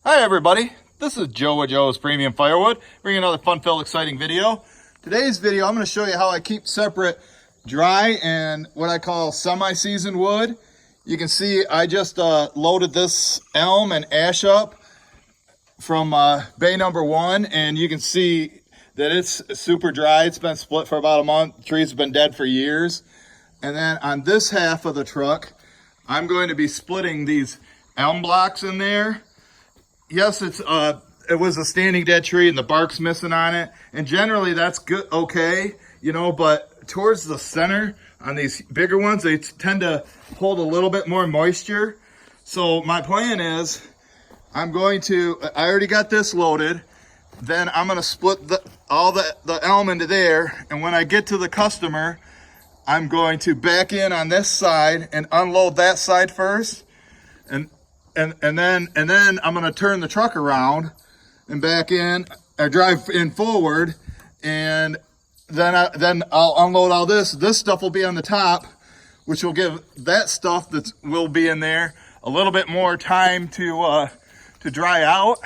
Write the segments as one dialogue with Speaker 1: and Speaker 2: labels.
Speaker 1: Hi everybody, this is Joe with Joe's Premium Firewood, bringing another fun-filled, exciting video. Today's video, I'm going to show you how I keep separate dry and what I call semi-seasoned wood. You can see I just loaded this elm and ash up from bay number 1, and you can see that it's super dry. It's been split for about a month. The trees have been dead for years. And then on this half of the truck, I'm going to be splitting these elm blocks in there. Yes, it was a standing dead tree and the bark's missing on it, and generally that's good, okay, you know, but towards the center on these bigger ones, they tend to hold a little bit more moisture. So my plan is I already got this loaded, then I'm going to split all the elm into there, and when I get to the customer, I'm going to back in on this side and unload that side first, and then I'm going to turn the truck around and back in, or drive in forward, and then I'll unload all this. This stuff will be on the top, which will give that stuff that will be in there a little bit more time to dry out.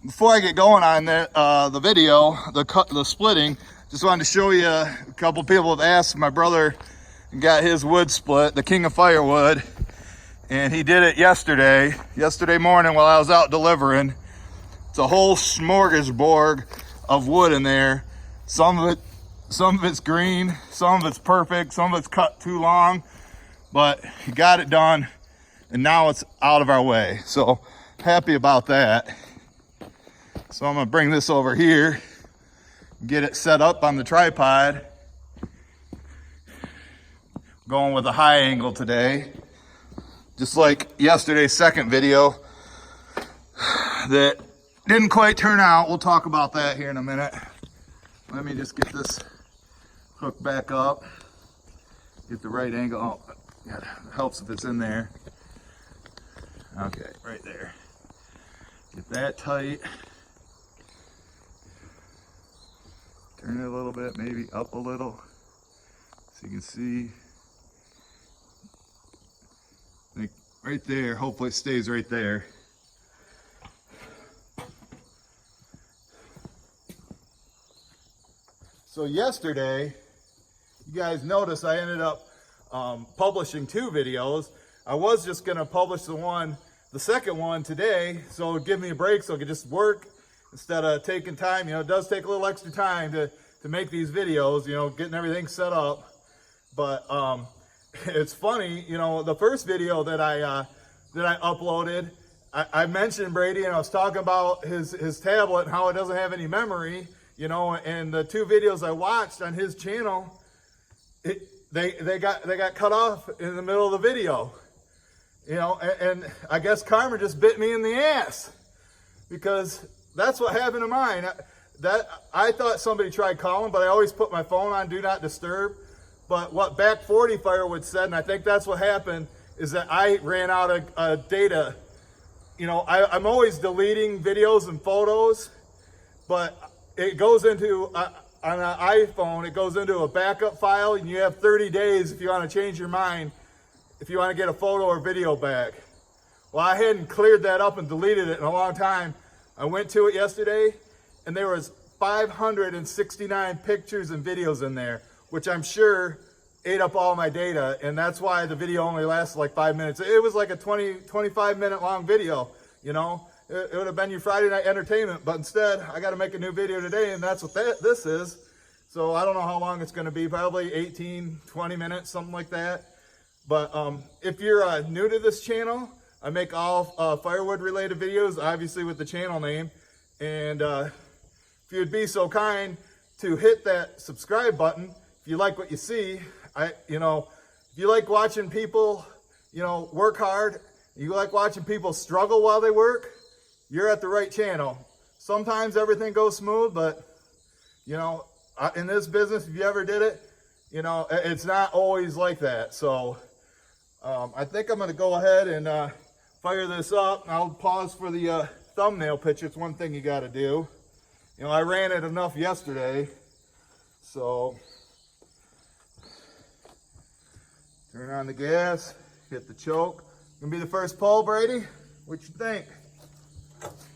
Speaker 1: Before I get going on the video, the splitting, just wanted to show you a couple people have asked. My brother got his wood split, the King of Firewood. And he did it yesterday morning while I was out delivering. It's a whole smorgasbord of wood in there. Some of it's green, some of it's perfect, some of it's cut too long, but he got it done, and now it's out of our way. So happy about that. So I'm gonna bring this over here, get it set up on the tripod. Going with a high angle today. Just like yesterday's second video that didn't quite turn out. We'll talk about that here in a minute. Let me just get this hook back up. Get the right angle. Oh, yeah, it helps if it's in there. Okay, right there. Get that tight. Turn it a little bit, maybe up a little, so you can see. Like right there, hopefully it stays right there. So yesterday, you guys noticed I ended up publishing 2 videos. I was just gonna publish the second one today, so it would give me a break so I could just work instead of taking time. You know, it does take a little extra time to make these videos, you know, getting everything set up. But it's funny, you know, the first video that I uploaded, I mentioned Brady, and I was talking about his tablet and how it doesn't have any memory, you know, and the 2 videos I watched on his channel, they got cut off in the middle of the video, you know, and I guess karma just bit me in the ass, because that's what happened to mine. I thought somebody tried calling, but I always put my phone on Do Not Disturb. But what Back 40 Firewood said, and I think that's what happened, is that I ran out of data. You know, I'm always deleting videos and photos, but it goes into, on an iPhone, it goes into a backup file, and you have 30 days if you want to change your mind, if you want to get a photo or video back. Well, I hadn't cleared that up and deleted it in a long time. I went to it yesterday, and there was 569 pictures and videos in there, which I'm sure ate up all my data, and that's why the video only lasted like 5 minutes. It was like a 25 minute long video, you know. It would have been your Friday night entertainment, but instead I got to make a new video today, and that's what this is. So I don't know how long it's going to be, probably 18, 20 minutes, something like that. But if you're new to this channel, I make all firewood related videos, obviously with the channel name. And if you'd be so kind to hit that subscribe button, if you like what you see, you know, if you like watching people, you know, work hard, you like watching people struggle while they work, you're at the right channel. Sometimes everything goes smooth, but, you know, in this business, if you ever did it, you know, it's not always like that. So I think I'm going to go ahead and fire this up. I'll pause for the thumbnail picture. It's one thing you got to do. You know, I ran it enough yesterday, so turn on the gas, hit the choke. Gonna be the first pull, Brady? What you think? Smoke!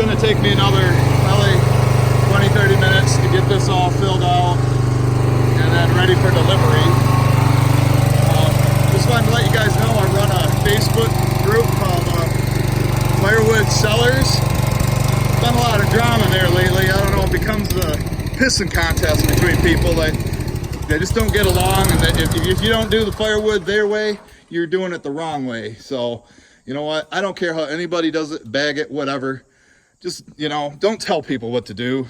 Speaker 1: gonna take me another probably 20-30 minutes to get this all filled out and then ready for delivery. Just wanted to let you guys know I run a Facebook group called Firewood Sellers. Been a lot of drama there lately. I don't know, it becomes a pissing contest between people. They just don't get along, and if you don't do the firewood their way, you're doing it the wrong way. So, you know what? I don't care how anybody does it, bag it, whatever. Just, you know, don't tell people what to do.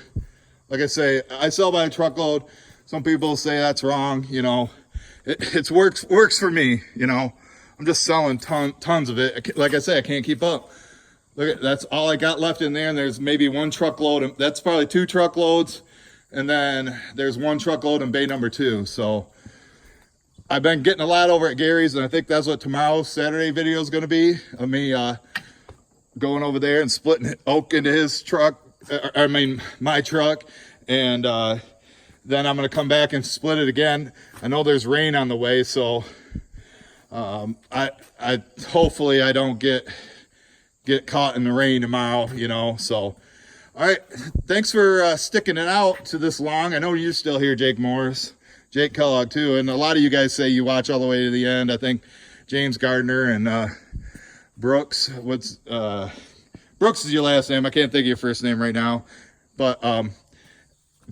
Speaker 1: Like I say, I sell by a truckload. Some people say that's wrong, you know. It works for me, you know. I'm just selling tons of it. Like I say, I can't keep up. Look, that's all I got left in there, and there's maybe 1 truckload. That's probably 2 truckloads, and then there's 1 truckload in bay number 2. So I've been getting a lot over at Gary's, and I think that's what tomorrow's Saturday video is going to be, of me going over there and splitting oak into his truck, my truck, and then I'm going to come back and split it again. I know there's rain on the way, so I hopefully I don't get caught in the rain tomorrow, you know. So all right, thanks for sticking it out to this long. I know you're still here, Jake Morris, Jake Kellogg too, and a lot of you guys say you watch all the way to the end. I think James Gardner and Brooks, Brooks is your last name, I can't think of your first name right now, but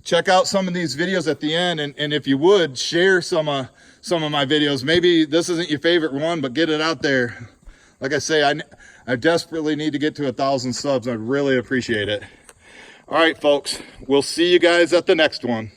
Speaker 1: check out some of these videos at the end, and if you would, share some of my videos. Maybe this isn't your favorite one, but get it out there. Like I say, I desperately need to get to 1,000 subs. I'd really appreciate it. All right, folks, we'll see you guys at the next one.